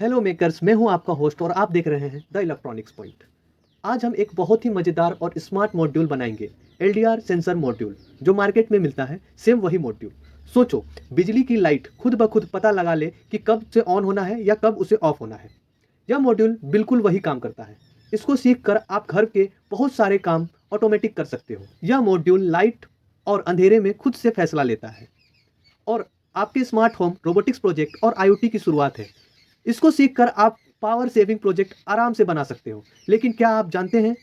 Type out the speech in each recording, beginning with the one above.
Hello makers, मैं हूं आपका होस्ट और आप देख रहे हैं द इलेक्ट्रॉनिक्स पॉइंट। आज हम एक बहुत ही मज़ेदार और स्मार्ट मॉड्यूल बनाएंगे। एलडीआर सेंसर मॉड्यूल जो मार्केट में मिलता है, सेम वही मॉड्यूल। सोचो, बिजली की लाइट खुद ब खुद पता लगा ले कि कब से ऑन होना है या कब उसे ऑफ होना है। यह मॉड्यूल बिल्कुल वही काम करता है। इसको सीख कर आप घर के बहुत सारे काम ऑटोमेटिक कर सकते हो। यह मॉड्यूल लाइट और अंधेरे में खुद से फैसला लेता है और आपके स्मार्ट होम रोबोटिक्स प्रोजेक्ट और आईओटी की शुरुआत है। इसको सीखकर आप पावर सेविंग प्रोजेक्ट आराम से बना सकते हो। लेकिन क्या आप जानते हैं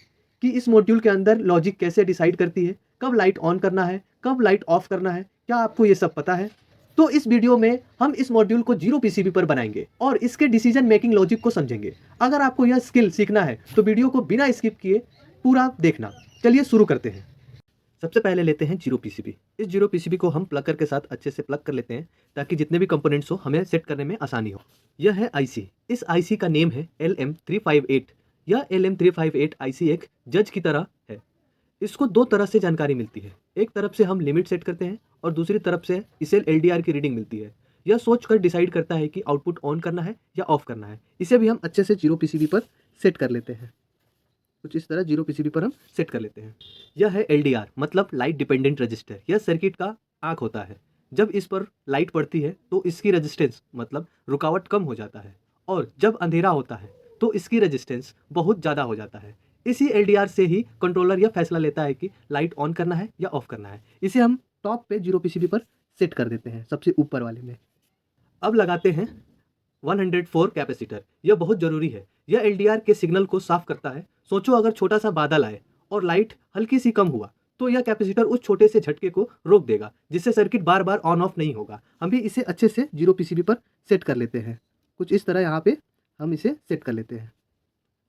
कि इस मॉड्यूल के अंदर लॉजिक कैसे डिसाइड करती है कब लाइट ऑन करना है, कब लाइट ऑफ करना है? क्या आपको ये सब पता है? तो इस वीडियो में हम इस मॉड्यूल को जीरो पीसीबी पर बनाएंगे और इसके डिसीजन मेकिंग लॉजिक को समझेंगे। अगर आपको यह स्किल सीखना है तो वीडियो को बिना स्किप किए पूरा देखना। चलिए शुरू करते हैं। सबसे पहले लेते हैं जीरो पीसीबी। इस जीरो पीसीबी को हम प्लगर के साथ अच्छे से प्लग कर लेते हैं ताकि जितने भी कंपोनेंट्स हो हमें सेट करने में आसानी हो। यह है आईसी। इस आईसी का नेम है LM358। यह LM358 आईसी एक जज की तरह है। इसको दो तरह से जानकारी मिलती है। एक तरफ से हम लिमिट सेट करते हैं और दूसरी तरफ से इसे एलडीआर की रीडिंग मिलती है। यह सोचकर डिसाइड करता है कि आउटपुट ऑन करना है या ऑफ करना है। इसे भी हम अच्छे से जीरो पीसीबी पर सेट कर लेते हैं। कुछ इस तरह जीरो पीसीबी पर हम सेट कर लेते हैं। यह है एलडीआर, मतलब लाइट डिपेंडेंट रजिस्टर। यह सर्किट का आंख होता है। जब इस पर लाइट पड़ती है तो इसकी रेजिस्टेंस मतलब रुकावट कम हो जाता है और जब अंधेरा होता है तो इसकी रेजिस्टेंस बहुत ज़्यादा हो जाता है। इसी एलडीआर से ही कंट्रोलर यह फैसला लेता है कि लाइट ऑन करना है या ऑफ करना है। इसे हम टॉप पे जीरो पीसीबी पर सेट कर देते हैं, सबसे ऊपर वाले में। अब लगाते हैं 104 कैपेसिटर। यह बहुत ज़रूरी है। यह एलडीआर के सिग्नल को साफ करता है। सोचो, अगर छोटा सा बादल आए और लाइट हल्की सी कम हुआ तो यह कैपेसिटर उस छोटे से झटके को रोक देगा, जिससे circuit bar bar on off नहीं होगा। हम भी इसे अच्छे से जीरो पीसीबी पर सेट कर लेते हैं। कुछ इस तरह यहाँ पे हम इसे सेट कर लेते हैं।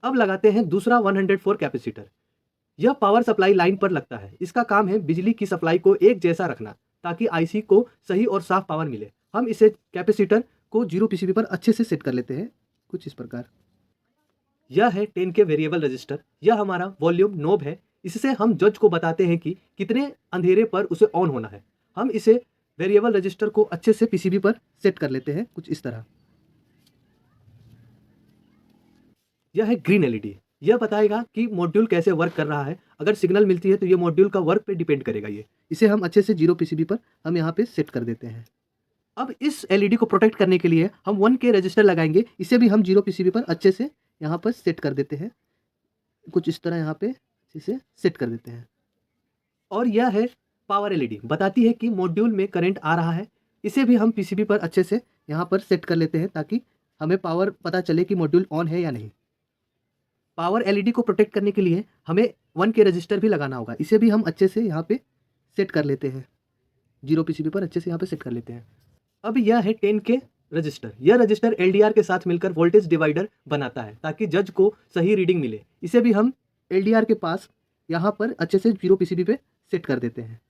अब लगाते हैं दूसरा 104 कैपेसिटर। यह पावर सप्लाई लाइन पर लगता है। इसका काम है बिजली की सप्लाई को एक जैसा रखना ताकि आईसी को सही और साफ पावर मिले। हम इसे कैपेसिटर को जीरो पीसीबी पर अच्छे से सेट कर लेते हैं, कुछ इस प्रकार। यह है 10 के वेरिएबल रजिस्टर। यह हमारा वॉल्यूम नॉब है। इससे हम जज को बताते हैं कि कितने अंधेरे पर उसे ऑन होना है। हम इसे वेरिएबल रजिस्टर को अच्छे से पीसीबी पर सेट कर लेते हैं, कुछ इस तरह। यह है ग्रीन एलईडी। यह बताएगा कि मॉड्यूल कैसे वर्क कर रहा है। अगर सिग्नल मिलती है तो ये मॉड्यूल का वर्क पे डिपेंड करेगा। ये इसे हम अच्छे से जीरो पीसीबी पर हम यहाँ पे सेट कर देते हैं। अब इस एलईडी को प्रोटेक्ट करने के लिए हम 1 के रजिस्टर लगाएंगे। इसे भी हम जीरो पीसीबी पर अच्छे से यहाँ पर सेट कर देते हैं, कुछ इस तरह यहाँ पे अच्छे से सेट कर देते हैं। और यह है पावर एलईडी, बताती है कि मॉड्यूल में करंट आ रहा है। इसे भी हम पीसीबी पर अच्छे से यहाँ पर सेट कर लेते हैं ताकि हमें पावर पता चले कि मॉड्यूल ऑन है या नहीं। पावर एलईडी को प्रोटेक्ट करने के लिए हमें 1 के रजिस्टर भी लगाना होगा। इसे भी हम अच्छे से यहाँ पे सेट कर लेते हैं, जीरो पीसीबी पर अच्छे से यहाँ पे सेट कर लेते हैं। अब यह है 10 के रजिस्टर। यह रजिस्टर एलडीआर के साथ मिलकर वोल्टेज डिवाइडर बनाता है ताकि जज को सही रीडिंग मिले। इसे भी हम एलडीआर के पास यहाँ पर अच्छे से जीरो पीसीबी पे सेट कर देते हैं।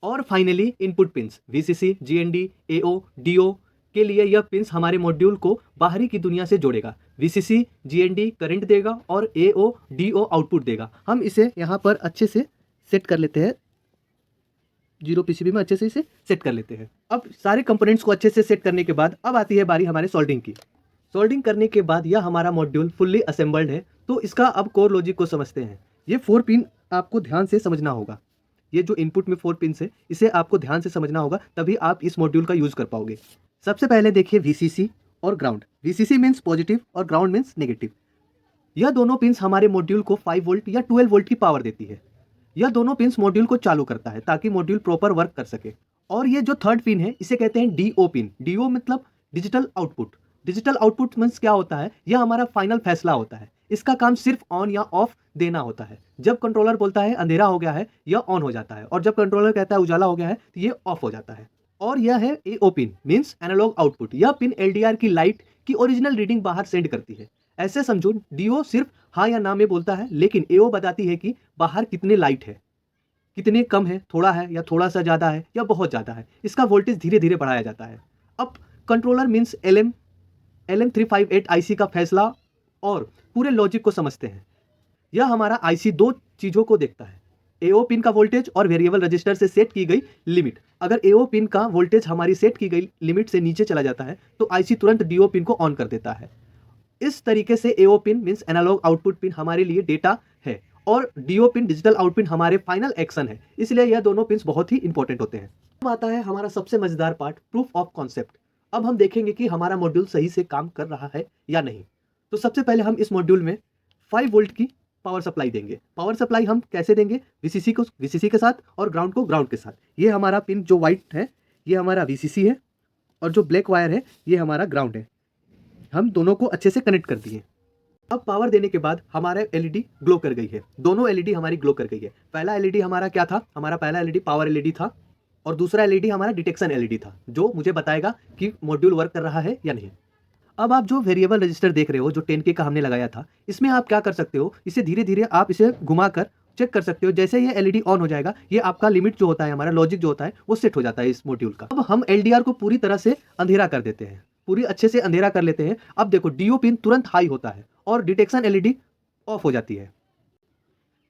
और finally input pins VCC, GND, AO, DO के लिए यह पिंस हमारे मॉड्यूल को बाहरी की दुनिया से जोड़ेगा। वीसीसी, जीएनडी करंट देगा और एओ, डीओ आउटपुट देगा। हम इसे यहाँ पर अच्छे से सेट कर लेते हैं, जीरो पीसीबी में अच्छे से इसे सेट कर लेते हैं। अब सारे कंपोनेंट्स को अच्छे से सेट करने के बाद अब आती है बारी हमारे सोल्डिंग की। सोल्डिंग करने के बाद यह हमारा मॉड्यूल फुल्ली असेंबल्ड है। तो इसका अब कोर लॉजिक को समझते हैं। ये 4 पिन आपको ध्यान से समझना होगा। ये जो इनपुट में 4 पिन है, इसे आपको ध्यान से समझना होगा, तभी आप इस मॉड्यूल का यूज कर पाओगे। सबसे पहले देखिए वीसीसी और ग्राउंड। वीसीसी मीन्स पॉजिटिव और ग्राउंड मीन्स नेगेटिव। यह दोनों पिन्स हमारे मॉड्यूल को 5 वोल्ट या 12 वोल्ट की पावर देती है। यह दोनों पिन्स मॉड्यूल को चालू करता है ताकि मॉड्यूल प्रॉपर वर्क कर सके। और ये जो थर्ड पिन है इसे कहते हैं डीओ पिन। डीओ मतलब digital output. Digital output means क्या होता है? यह हमारा फाइनल फैसला होता है। इसका काम सिर्फ ऑन या ऑफ देना होता है। जब कंट्रोलर बोलता है अंधेरा हो गया है, यह ऑन हो जाता है, और जब कंट्रोलर कहता है उजाला हो गया है तो ये ऑफ हो जाता है। और यह है एओ पिन मीन्स एनालॉग आउटपुट। यह पिन एलडीआर की लाइट की ओरिजिनल रीडिंग बाहर सेंड करती है। ऐसे समझो, डीओ सिर्फ हाँ या ना में बोलता है, लेकिन एओ बताती है कि बाहर कितने लाइट है, कितने कम है, थोड़ा है या थोड़ा सा ज़्यादा है या बहुत ज़्यादा है। इसका वोल्टेज धीरे धीरे बढ़ाया जाता है। अब कंट्रोलर मीन्स LM358 आईसी का फैसला और पूरे लॉजिक को समझते हैं। यह हमारा आईसी दो चीज़ों को देखता है। AO पिन का वोल्टेज और वेरिएबल रजिस्टर से सेट की गई लिमिट। अगर AO पिन का वोल्टेज हमारी सेट की गई लिमिट से नीचे चला जाता है तो IC तुरंत DO पिन को ऑन कर देता है। इस तरीके से AO pin means analog output pin हमारे लिए डेटा है और DO pin digital output pin हमारे फाइनल एक्शन है, इसलिए यह दोनों पिन बहुत ही इंपॉर्टेंट होते हैं। अब आता है हमारा सबसे मजेदार पार्ट, प्रूफ ऑफ कॉन्सेप्ट। अब हम देखेंगे कि हमारा मॉड्यूल सही से काम कर रहा है या नहीं। तो सबसे पहले हम इस मॉड्यूल में 5 वोल्ट की पावर सप्लाई देंगे। पावर सप्लाई हम कैसे देंगे? VCC को VCC के साथ और ग्राउंड को ग्राउंड के साथ। ये हमारा पिन जो व्हाइट है ये हमारा VCC है और जो ब्लैक वायर है ये हमारा ग्राउंड है। हम दोनों को अच्छे से कनेक्ट कर दिए। अब पावर देने के बाद हमारा LED ग्लो कर गई है। दोनों LED हमारी ग्लो कर गई है। पहला LED हमारा क्या था? हमारा पहला LED पावर LED था और दूसरा LED हमारा डिटेक्शन LED था, जो मुझे बताएगा कि मॉड्यूल वर्क कर रहा है या नहीं। अब आप जो वेरिएबल रजिस्टर देख रहे हो, जो 10K का हमने लगाया था, इसमें आप क्या कर सकते हो, इसे धीरे धीरे आप इसे घुमाकर चेक कर सकते हो। जैसे ये LED ऑन हो जाएगा, ये आपका लिमिट जो होता है, हमारा लॉजिक जो होता है वो सेट हो जाता है इस मॉड्यूल का। अब हम LDR को पूरी तरह से अंधेरा कर देते हैं, पूरी अच्छे से अंधेरा कर लेते हैं। अब देखो DO पिन तुरंत हाई होता है और डिटेक्शन LED ऑफ हो जाती है।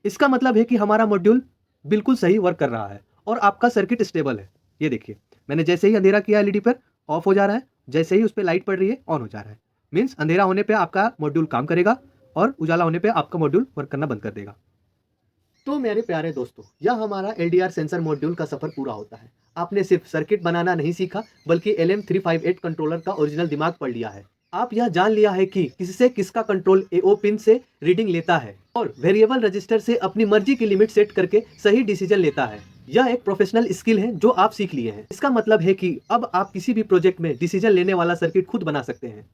इसका मतलब है कि हमारा मॉड्यूल बिल्कुल सही वर्क कर रहा है और आपका सर्किट स्टेबल है। ये देखिए, मैंने जैसे ही अंधेरा किया LED पर ऑफ हो जा रहा है, जैसे ही उस पर लाइट पड़ रही है ऑन हो जा रहा है। मीन्स अंधेरा होने पे आपका मॉड्यूल काम करेगा और उजाला होने पे आपका मॉड्यूल वर्क करना बंद कर देगा। तो मेरे प्यारे दोस्तों, यह हमारा LDR सेंसर मॉड्यूल का सफर पूरा होता है। आपने सिर्फ सर्किट बनाना नहीं सीखा, बल्कि LM358 कंट्रोलर का ओरिजिनल दिमाग पढ़ लिया है। आप यह जान लिया है कि किससे किसका कंट्रोल AO पिन से रीडिंग लेता है और वेरिएबल रजिस्टर से अपनी मर्जी की लिमिट सेट करके सही डिसीजन लेता है। यह एक प्रोफेशनल स्किल है जो आप सीख लिए हैं। इसका मतलब है कि अब आप किसी भी प्रोजेक्ट में डिसीजन लेने वाला सर्किट खुद बना सकते हैं।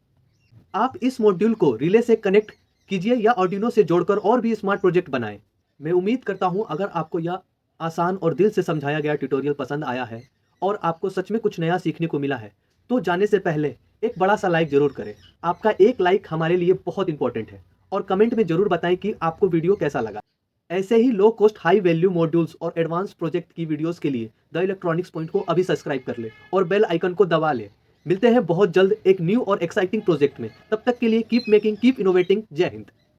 आप इस मॉड्यूल को रिले से कनेक्ट कीजिए या आर्डिनो से जोड़कर और भी स्मार्ट प्रोजेक्ट बनाएं। मैं उम्मीद करता हूं अगर आपको यह आसान और दिल से समझाया गया ट्यूटोरियल पसंद आया है और आपको सच में कुछ नया सीखने को मिला है, तो जाने से पहले एक बड़ा सा लाइक जरूर करें। आपका एक लाइक हमारे लिए बहुत इंपॉर्टेंट है और कमेंट में जरूर बताएं कि आपको वीडियो कैसा लगा। ऐसे ही low cost high value modules और एडवांस प्रोजेक्ट की वीडियोस के लिए द इलेक्ट्रॉनिक्स पॉइंट को अभी सब्सक्राइब कर ले और बेल आइकन को दबा ले। मिलते हैं बहुत जल्द एक न्यू और एक्साइटिंग प्रोजेक्ट में। तब तक के लिए कीप मेकिंग, कीप इनोवेटिंग। जय हिंद।